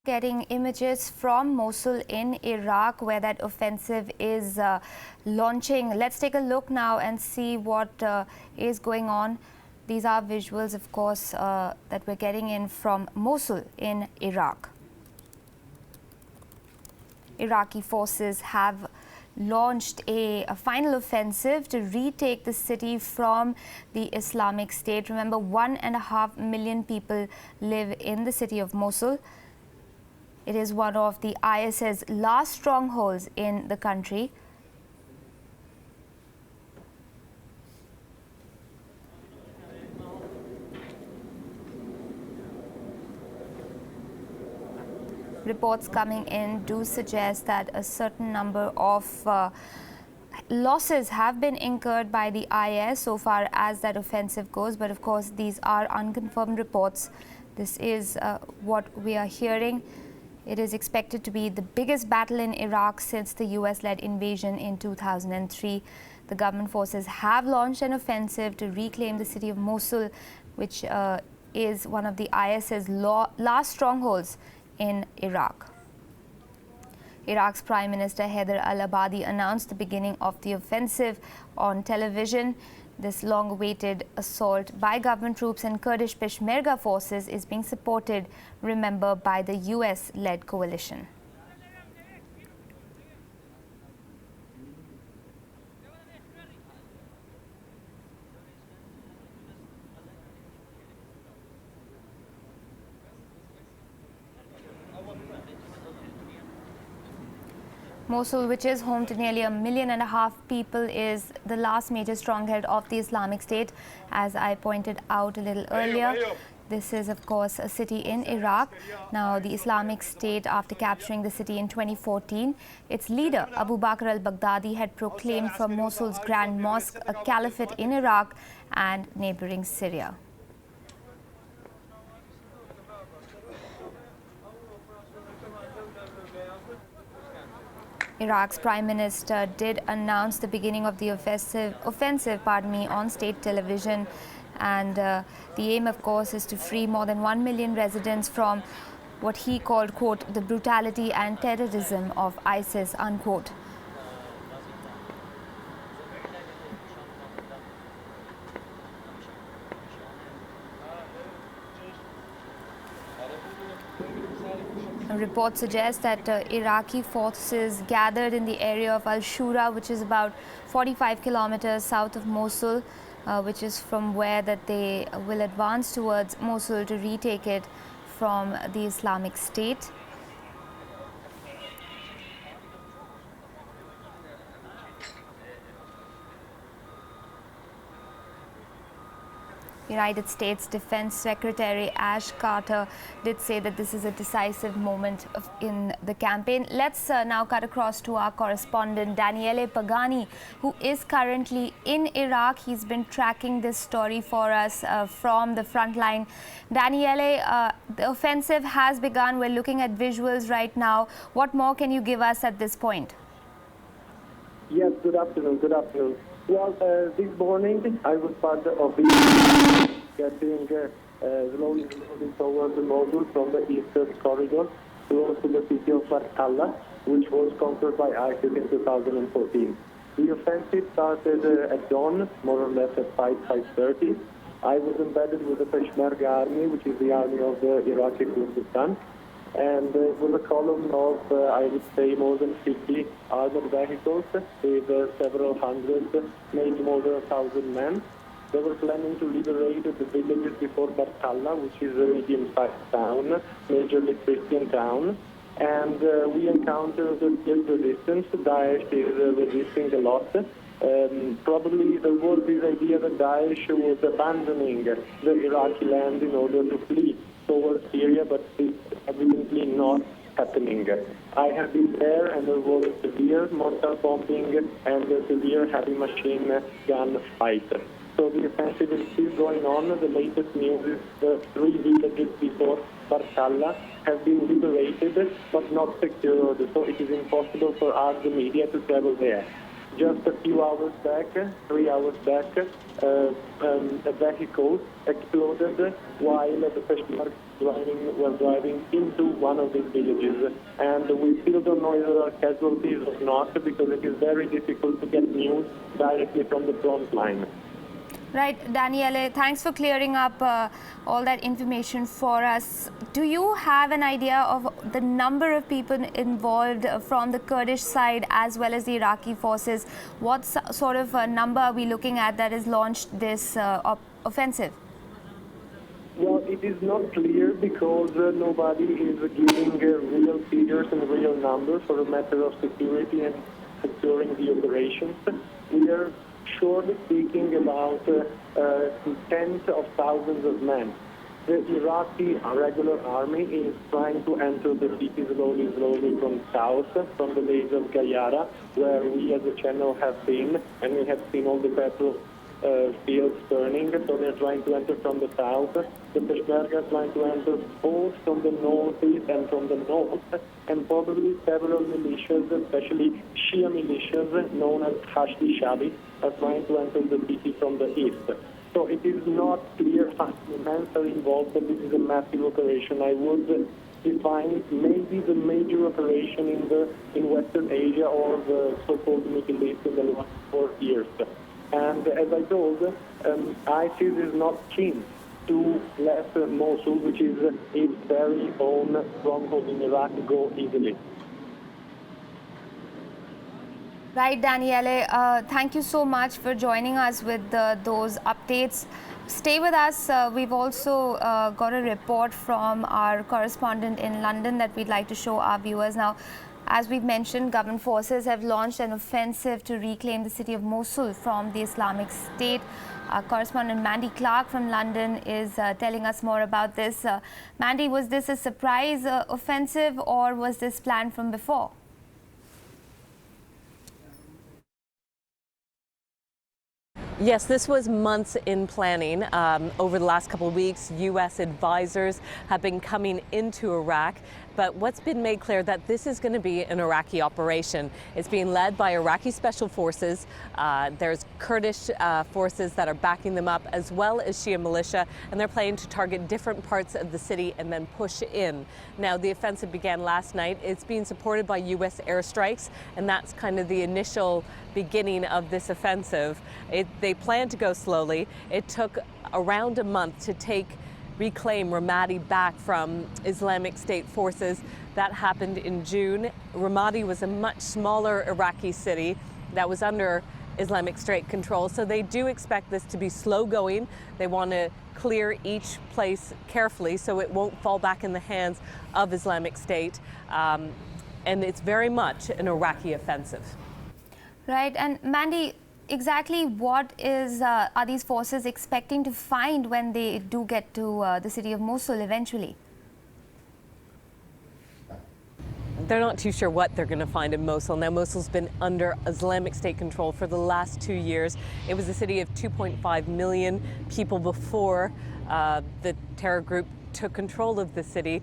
Getting images from Mosul in Iraq, where that offensive is launching. Let's take a look now and see what is going on. These are visuals, of course, that we're getting in from Mosul in Iraq. Iraqi forces have launched a final offensive to retake the city from the Islamic State. Remember, 1.5 million people live in the city of Mosul. It is one of the IS's last strongholds in the country. Reports coming in do suggest that a certain number of losses have been incurred by the IS so far as that offensive goes, but of course these are unconfirmed reports. This is what we are hearing. It is expected to be the biggest battle in Iraq since the US-led invasion in 2003. The government forces have launched an offensive to reclaim the city of Mosul, which is one of the IS's last strongholds in Iraq. Iraq's Prime Minister Haider al-Abadi announced the beginning of the offensive on television. This long-awaited assault by government troops and Kurdish Peshmerga forces is being supported, remember, by the US-led coalition. Mosul, which is home to nearly 1.5 million people, is the last major stronghold of the Islamic State. As I pointed out a little earlier, this is, of course, a city in Iraq. Now, the Islamic State, after capturing the city in 2014, its leader, Abu Bakr al-Baghdadi, had proclaimed from Mosul's Grand Mosque a caliphate in Iraq and neighboring Syria. Iraq's Prime Minister did announce the beginning of the offensive on state television, and the aim, of course, is to free more than 1 million residents from what he called, quote, the brutality and terrorism of ISIS, unquote. Reports suggest that Iraqi forces gathered in the area of Al-Shura, which is about 45 kilometers south of Mosul, which is from where that they will advance towards Mosul to retake it from the Islamic State. United States Defense Secretary Ash Carter did say that this is a decisive moment in the campaign. Let's now cut across to our correspondent Daniele Pagani, who is currently in Iraq. He's been tracking this story for us from the front line. Daniele, the offensive has begun. We're looking at visuals right now. What more can you give us at this point? Yes, good afternoon. Good afternoon. Well, this morning I was part of the getting slowly moving towards the Mosul from the eastern corridor close to the city of Barkalla, which was conquered by ISIS in 2014. The offensive started at dawn, more or less at 5:30. I was embedded with the Peshmerga army, which is the army of the Iraqi Kurdistan. And it was a column of, I would say, more than 50 armored vehicles with several hundred, maybe more than 1,000 men. They were planning to liberate the villages before Barkalla, which is a medium-sized town, majorly Christian town. And we encountered still resistance. Daesh is resisting a lot. Probably there was this idea that Daesh was abandoning the Iraqi land in order to flee towards Syria, but it's evidently not happening. I have been there, and there was severe mortar bombing and a severe heavy machine gun fight. So the offensive is still going on. The latest news is the 3 villages before Barkalla have been liberated, but not secured. So it is impossible for us, the media, to travel there. just a few hours back, 3 hours back, a vehicle exploded while the Peshmerga was driving into one of these villages. And we still don't know if there are casualties or not, because it is very difficult to get news directly from the front line. Right, Daniele, thanks for clearing up all that information for us. Do you have an idea of the number of people involved from the Kurdish side as well as the Iraqi forces? What sort of number are we looking at that has launched this offensive? Well, it is not clear because nobody is giving real figures and real numbers for a matter of security and securing the operations. We are shortly speaking about tens of thousands of men. The Iraqi regular army is trying to enter the city slowly from south, from the base of Gayara, where we as a channel have been, and we have seen all the petrol fields burning, so they're trying to enter from the south. The Peshmerga are trying to enter both from the northeast and from the north, and probably several militias, especially Shia militias known as Hashdi Shabi, are trying to enter the city from the east. So it is not clear how many men are involved, but this is a massive operation. I would define it maybe the major operation in Western Asia or the so-called Middle East in the last 4 years. And as I told, ISIS is not keen to let Mosul, which is its very own stronghold in Iraq, go easily. Right, Daniele, thank you so much for joining us with those updates. Stay with us. We've also got a report from our correspondent in London that we'd like to show our viewers now. As we've mentioned, government forces have launched an offensive to reclaim the city of Mosul from the Islamic State. Our correspondent Mandy Clark from London is telling us more about this. Mandy, was this a surprise offensive or was this planned from before? Yes, this was months in planning. Over the last couple of weeks, U.S. advisors have been coming into Iraq. But what's been made clear that this is going to be an Iraqi operation. It's being led by Iraqi special forces. There's Kurdish forces that are backing them up, as well as Shia militia, and they're planning to target different parts of the city and then push in. Now, the offensive began last night. It's being supported by U.S. airstrikes, and that's kind of the initial beginning of this offensive. They plan to go slowly. It took around a month to reclaim Ramadi back from Islamic State forces. That happened in June. Ramadi was a much smaller Iraqi city that was under Islamic State control, so they do expect this to be slow going. They want to clear each place carefully so it won't fall back in the hands of Islamic State. And it's very much an Iraqi offensive. Right, and Mandy, exactly what are these forces expecting to find when they do get to the city of Mosul eventually? They're not too sure what they're going to find in Mosul. Now, Mosul's been under Islamic State control for the last 2 years. It was a city of 2.5 million people before the terror group took control of the city.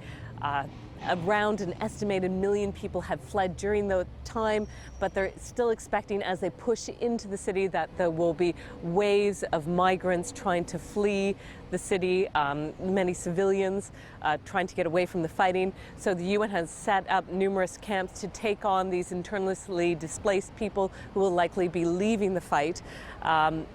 Around an estimated 1 million people have fled during the time, but they're still expecting, as they push into the city, that there will be waves of migrants trying to flee the city, many civilians trying to get away from the fighting. So the UN has set up numerous camps to take on these internally displaced people who will likely be leaving the fight.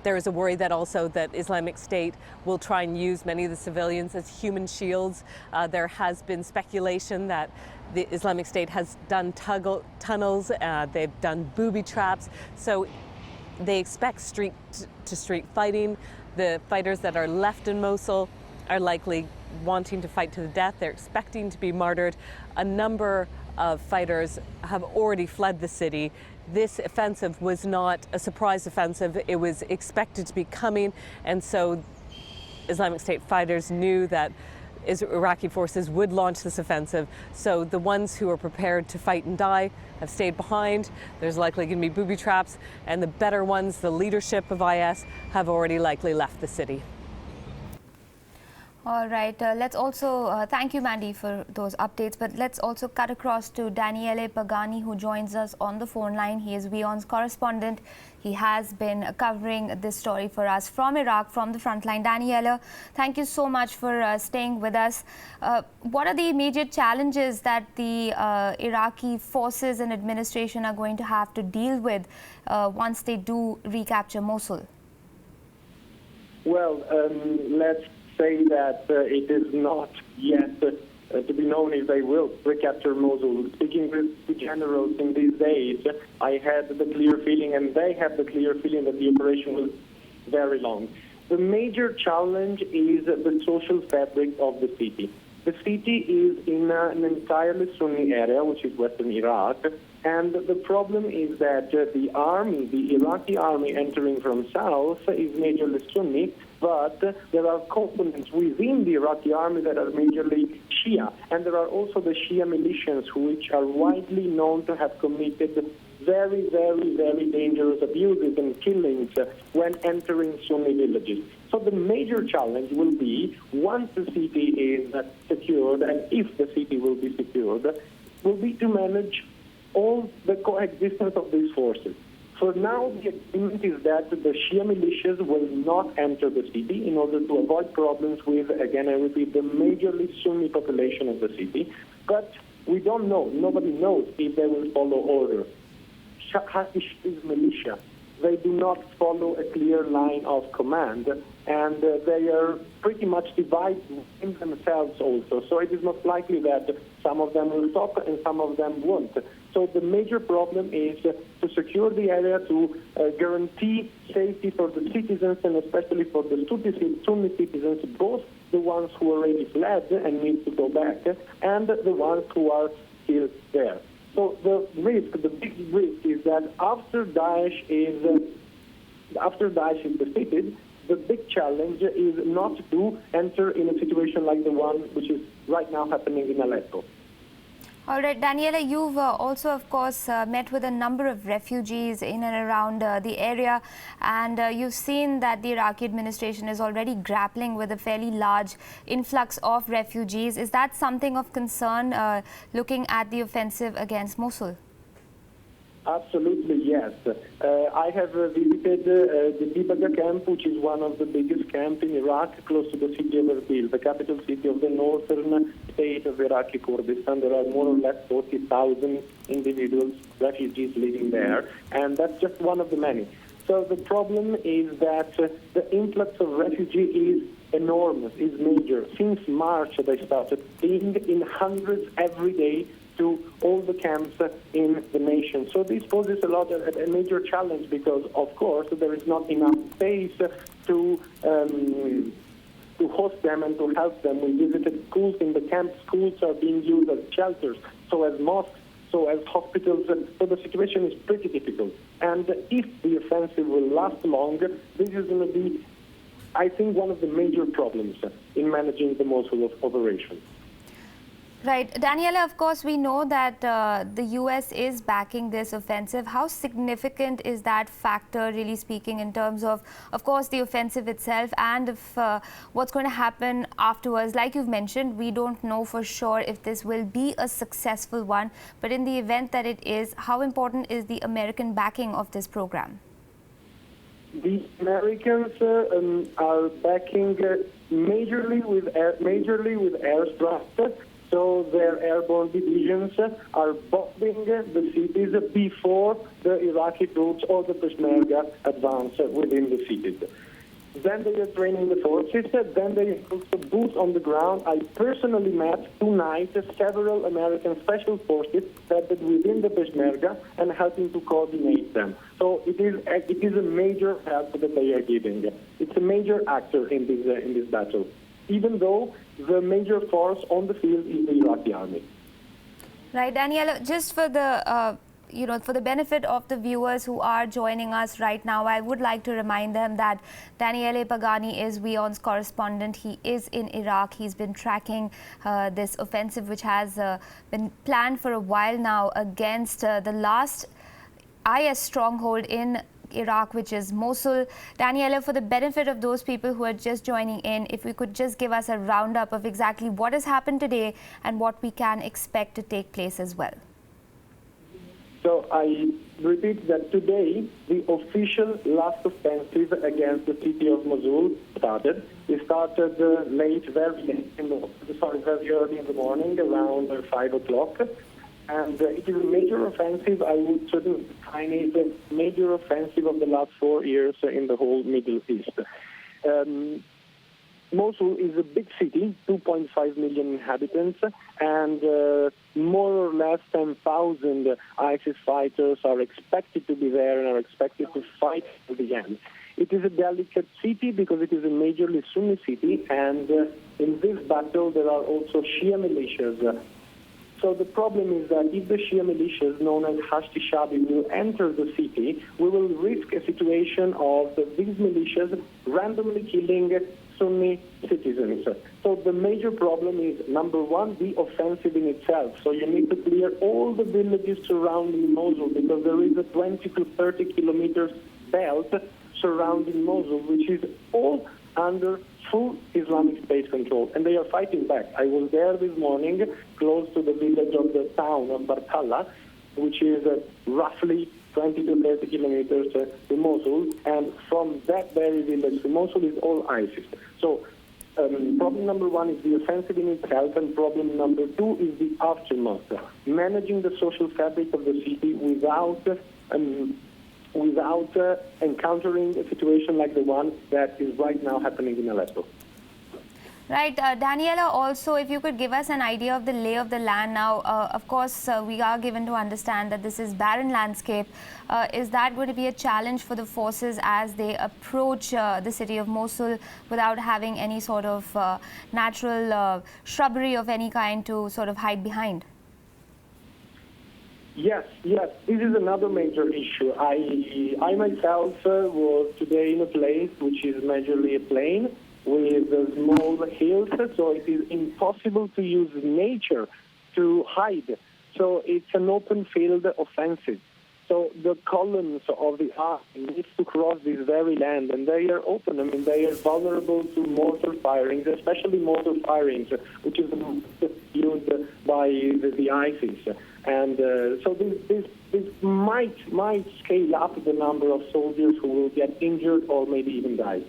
There is a worry that also that Islamic State will try and use many of the civilians as human shields. There has been speculation that the Islamic State has done tunnels, they've done booby traps, so they expect street-to-street fighting. The fighters that are left in Mosul are likely wanting to fight to the death. They're expecting to be martyred. A number of fighters have already fled the city. This offensive was not a surprise offensive. It was expected to be coming, and so Islamic State fighters knew that Iraqi forces would launch this offensive. So the ones who are prepared to fight and die have stayed behind. There's likely going to be booby traps, and the better ones, the leadership of IS, have already likely left the city. All right, let's also thank you, Mandy, for those updates. But let's also cut across to Daniele Pagani, who joins us on the phone line. He is WION's correspondent. He has been covering this story for us from Iraq, from the front line. Daniele, thank you so much for staying with us. What are the immediate challenges that the Iraqi forces and administration are going to have to deal with once they do recapture Mosul? Well, let's say that it is not yet to be known if they will recapture Mosul. Speaking with the generals in these days, I had the clear feeling, and they have the clear feeling, that the operation will be very long. The major challenge is the social fabric of the city. The city is in an entirely Sunni area, which is western Iraq, and the problem is that the army, the Iraqi army entering from south, is majorly Sunni, but there are components within the Iraqi army that are majorly Shia, and there are also the Shia militias, which are widely known to have committed very, very, very dangerous abuses and killings when entering Sunni villages. So the major challenge will be, once the city is secured, and if the city will be secured, will be to manage all the coexistence of these forces. For now, the agreement is that the Shia militias will not enter the city in order to avoid problems with, again, I repeat, the majorly Sunni population of the city. But we don't know, nobody knows if they will follow order. Hashis is militia. They do not follow a clear line of command, and they are pretty much divided in themselves also. So it is not likely that some of them will stop and some of them won't. So the major problem is to secure the area, to guarantee safety for the citizens, and especially for the Sunni citizens, both the ones who already fled and need to go back, and the ones who are still there. So the big risk is that after Daesh is defeated, the big challenge is not to enter in a situation like the one which is right now happening in Aleppo. All right, Daniele, you've also, of course, met with a number of refugees in and around the area, and you've seen that the Iraqi administration is already grappling with a fairly large influx of refugees. Is that something of concern, looking at the offensive against Mosul? Absolutely, yes. I have visited the Dibaga camp, which is one of the biggest camps in Iraq, close to the city of Erbil, the capital city of the northern state of Iraqi Kurdistan. There are more or less 40,000 individuals, refugees living there, and that's just one of the many. So the problem is that the influx of refugees is enormous, is major. Since March, they started being in hundreds every day to all the camps in the nation. So this poses a major challenge because, of course, there is not enough space to host them and to help them. We visited schools in the camp. Schools are being used as shelters, so as mosques, so as hospitals. So the situation is pretty difficult. And if the offensive will last long, this is going to be, I think, one of the major problems in managing the Mosul operation. Right. Daniele, of course, we know that the U.S. is backing this offensive. How significant is that factor, really speaking, in terms of course, the offensive itself and if, what's going to happen afterwards? Like you've mentioned, we don't know for sure if this will be a successful one. But in the event that it is, how important is the American backing of this program? The Americans are backing majorly with airstrikes. So their airborne divisions are bombing the cities before the Iraqi troops or the Peshmerga advance within the cities. Then they are training the forces, then they put boots on the ground. I personally met tonight several American special forces embedded within the Peshmerga and helping to coordinate them. So it is a major help that they are giving. It's a major actor in this battle, even though the major force on the field is the Iraqi army. Right, Daniele, just for the for the benefit of the viewers who are joining us right now, I would like to remind them that Daniele Pagani is WION's correspondent. He is in Iraq. He's been tracking this offensive, which has been planned for a while now against the last IS stronghold in Iraq, which is Mosul. Daniele, for the benefit of those people who are just joining in, if we could just give us a roundup of exactly what has happened today and what we can expect to take place as well. So I repeat that today the official last offensive against the city of Mosul started. It started very early in the morning, around 5 o'clock. And it is a major offensive. I would sort of define it as a major offensive of the last 4 years in the whole Middle East. Mosul is a big city, 2.5 million inhabitants, and more or less 10,000 ISIS fighters are expected to be there and are expected to fight to the end. It is a delicate city because it is a majorly Sunni city, and in this battle there are also Shia militias. So the problem is that if the Shia militias, known as Hashti Shabi, will enter the city, we will risk a situation of these militias randomly killing Sunni citizens. So the major problem is, number one, the offensive in itself. So you need to clear all the villages surrounding Mosul, because there is a 20 to 30 kilometers belt surrounding Mosul, which is all under full Islamic State control, and they are fighting back. I was there this morning, close to the village of the town of Barkalla, which is roughly 20 to 30 kilometers to Mosul, and from that very village to Mosul is all ISIS. So problem number one is the offensive in itself, and problem number two is the aftermath, managing the social fabric of the city without encountering a situation like the one that is right now happening in Aleppo. Right. Daniela, also, if you could give us an idea of the lay of the land now. Of course, we are given to understand that this is barren landscape. Is that going to be a challenge for the forces as they approach the city of Mosul without having any sort of natural shrubbery of any kind to sort of hide behind? Yes. This is another major issue. I myself was today in a place which is majorly a plain with small hills, so it is impossible to use nature to hide. So it's an open field offensive. So the columns of the army need to cross this very land, and they are open. I mean, they are vulnerable to mortar firings, especially mortar firings, which is used by the ISIS. And so this might scale up the number of soldiers who will get injured or maybe even die.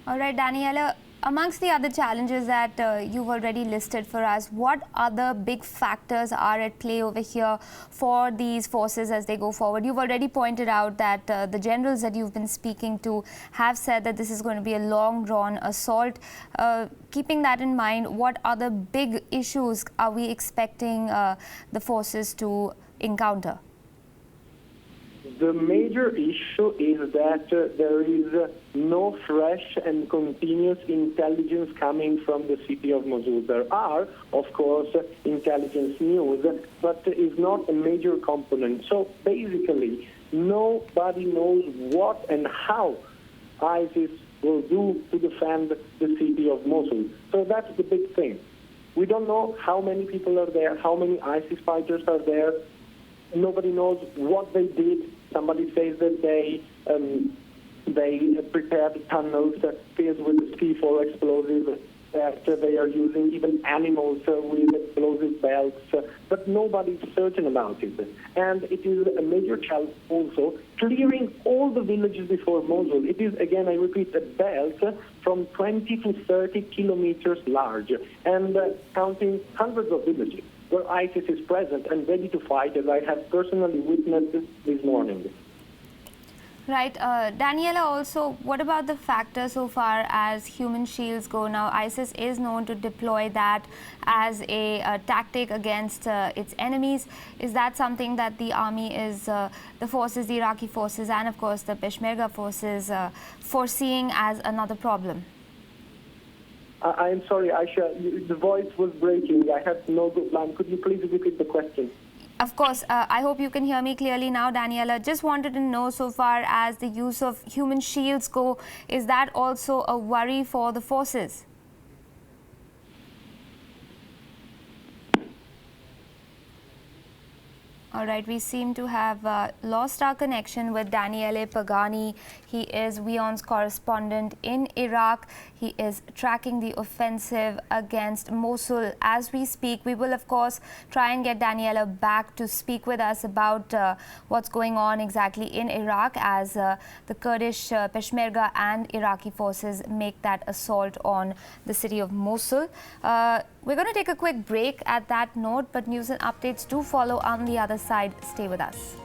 All right, Daniela, amongst the other challenges that you've already listed for us, what other big factors are at play over here for these forces as they go forward? You've already pointed out that the generals that you've been speaking to have said that this is going to be a long-drawn assault. Keeping that in mind, what other big issues are we expecting the forces to encounter? The major issue is that there is no fresh and continuous intelligence coming from the city of Mosul. There are, of course, intelligence news, but it's not a major component. So basically, nobody knows what and how ISIS will do to defend the city of Mosul. So that's the big thing. We don't know how many people are there, how many ISIS fighters are there. Nobody knows what they did. Somebody says that they prepared tunnels filled with C4 explosives, that they are using even animals with explosive belts, but nobody's certain about it. And it is a major challenge also clearing all the villages before Mosul. It is, again, I repeat, a belt from 20 to 30 kilometers large and counting hundreds of villages where ISIS is present and ready to fight, as I have personally witnessed this morning. Right. Daniela, also, what about the factor so far as human shields go? Now, ISIS is known to deploy that as a tactic against its enemies. Is that something that the army is, the forces, the Iraqi forces, and of course the Peshmerga forces foreseeing as another problem? I'm sorry, Aisha, the voice was breaking. I have no good line. Could you please repeat the question? Of course. I hope you can hear me clearly now, Daniela. Just wanted to know, so far as the use of human shields go, is that also a worry for the forces? All right, we seem to have lost our connection with Daniele Pagani. He is WION's correspondent in Iraq. He is tracking the offensive against Mosul as we speak. We will, of course, try and get Daniele back to speak with us about what's going on exactly in Iraq as the Kurdish Peshmerga and Iraqi forces make that assault on the city of Mosul. We're going to take a quick break at that note, but news and updates do follow on the other side. Stay with us.